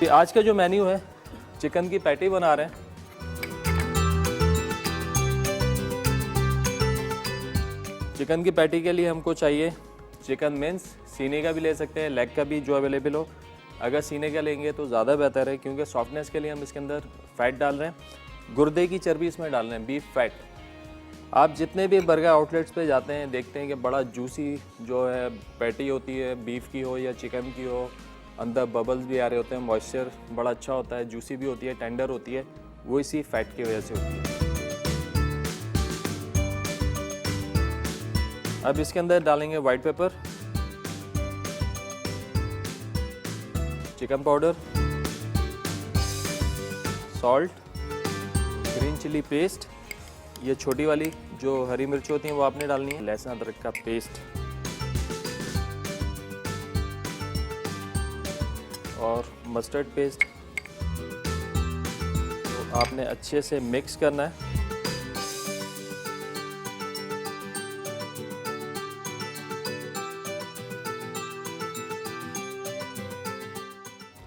आज का जो मेन्यू है, चिकन की पैटी बना रहे हैं। चिकन की पैटी के लिए हमको चाहिए चिकन मिंस, सीने का भी ले सकते हैं, लेग का भी, जो अवेलेबल हो। अगर सीने का लेंगे तो ज़्यादा बेहतर है, क्योंकि सॉफ्टनेस के लिए हम इसके अंदर फैट डाल रहे हैं, गुर्दे की चर्बी इसमें डाल रहे हैं, बीफ फैट। आप जितने भी बर्गर आउटलेट्स पे जाते हैं देखते हैं कि बड़ा जूसी जो है पैटी होती है, बीफ की हो या चिकन की हो, अंदर बबल्स भी आ रहे होते हैं, मॉइस्चर बड़ा अच्छा होता है, जूसी भी होती है, टेंडर होती है, वो इसी फैट की वजह से होती है। अब इसके अंदर डालेंगे white pepper, chicken powder, salt, green chilli paste, ये छोटी वाली जो हरी मिर्च होती हैं वो आपने डालनी है, लहसुन अदरक का पेस्ट और मस्टर्ड पेस्ट, तो आपने अच्छे से मिक्स करना है।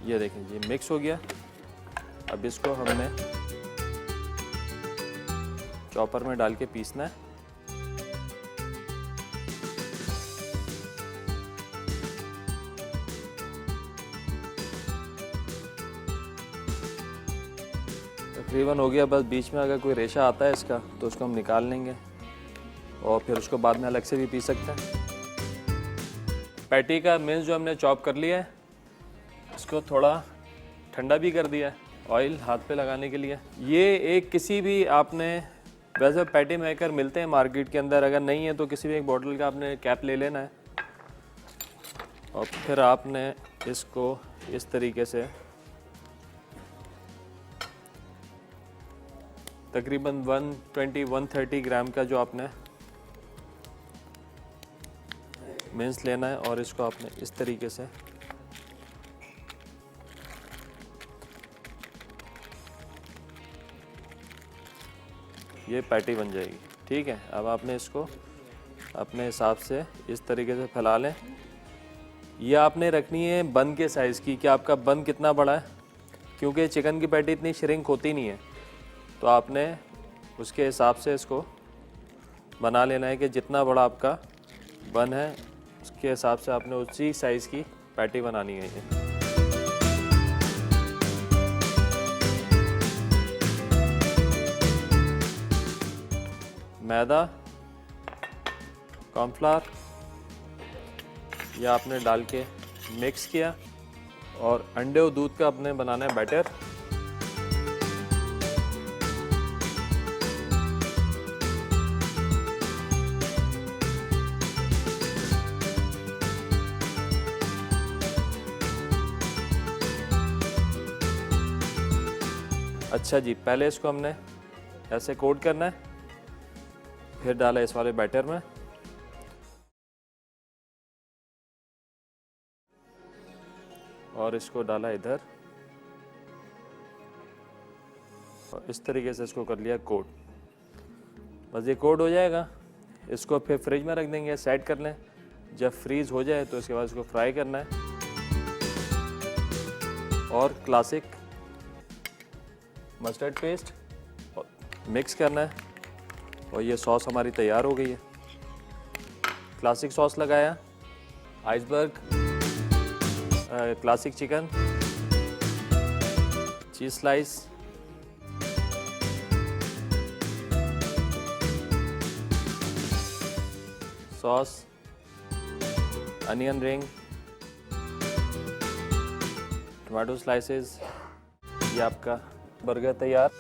ये देखें जी मिक्स हो गया। अब इसको हमने चॉपर में डाल के पीसना है। तकरीबन हो गया, बस बीच में अगर कोई रेशा आता है इसका तो उसको हम निकाल लेंगे और फिर उसको बाद में अलग से भी पी सकते हैं। पैटी का मिंस जो हमने चॉप कर लिया है, इसको थोड़ा ठंडा भी कर दिया है ऑयल हाथ पे लगाने के लिए। ये एक किसी भी आपने वैसे पैटी मेकर मिलते हैं मार्केट के अंदर, अगर नहीं है तो किसी भी एक बॉटल का आपने कैप ले लेना है और फिर आपने इसको इस तरीके से तकरीबन 120-130 ग्राम का जो आपने मिंस लेना है और इसको आपने इस तरीके से ये पैटी बन जाएगी। ठीक है, अब आपने इसको अपने हिसाब से इस तरीके से फैला लें। ये आपने रखनी है बन के साइज़ की, कि आपका बन कितना बड़ा है, क्योंकि चिकन की पैटी इतनी श्रिंक होती नहीं है, तो आपने उसके हिसाब से इसको बना लेना है कि जितना बड़ा आपका बन है उसके हिसाब से आपने उसी साइज़ की पैटी बनानी है। ये मैदा, कॉर्नफ्लावर ये आपने डाल के मिक्स किया और अंडे और दूध का अपने बनाना है बैटर। अच्छा जी, पहले इसको हमने ऐसे कोट करना है, फिर डाला इस वाले बैटर में और इसको डाला इधर और इस तरीके से इसको कर लिया कोट। बस ये कोट हो जाएगा, इसको फिर फ्रिज में रख देंगे, सेट कर लें। जब फ्रीज हो जाए तो इसके बाद इसको फ्राई करना है और क्लासिक मस्टर्ड पेस्ट मिक्स करना है और ये सॉस हमारी तैयार हो गई है। क्लासिक सॉस लगाया, आइसबर्ग, क्लासिक चिकन, चीज़ slice, sauce, onion ring, tomato slices, ये आपका बर्गर तैयार।